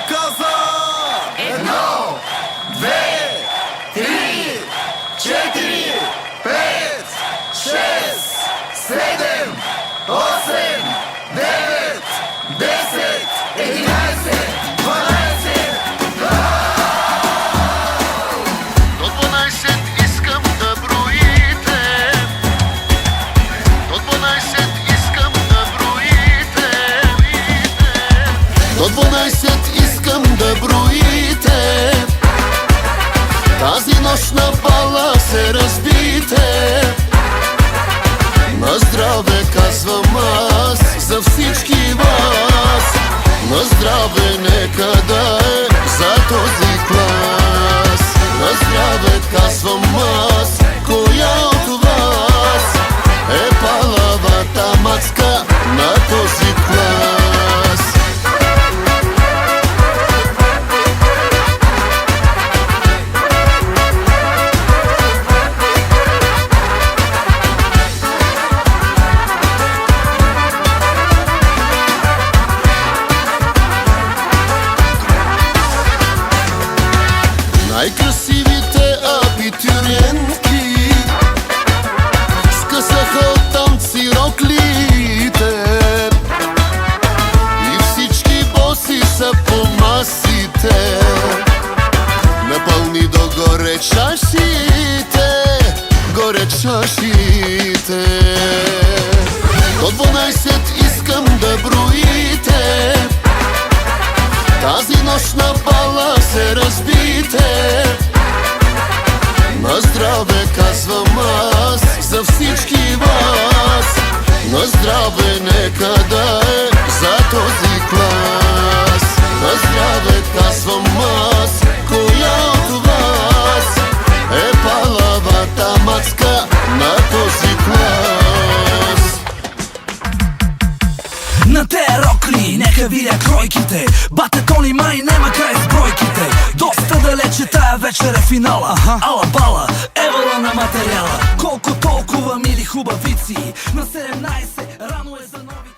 каза! 1, 2, 3, 4, 5, 6, 7, 8, 9, 10, 11, 12. До 12 искам да броите. До 12 искам да броите. До 12 искам да броите. Тази нощ на бала се разбите. На здраве казвам аз за всички вас. На здраве нека да е за този клас. На здраве казвам аз, коя от вас е палавата мацка на този клас? Най-красивите абитуриентки скъсаха от танци роклите и всички боси са по масите. Напълни догоре чашите, горе чашите. До 12 искам да броите. Тази нощ на бала се разбите. На здраве казвам аз за всички вас. На здраве нека да е за този клас. На здраве казвам аз, коя от вас е палавата мацка на този клас? На те рокли, нека видя кройките. Бате Тони май нема край с бройките. Доста далече тая вечер е финала. Ала бала, евала на материала. Колко толкова мили хубавици. На 17 рано е за нови.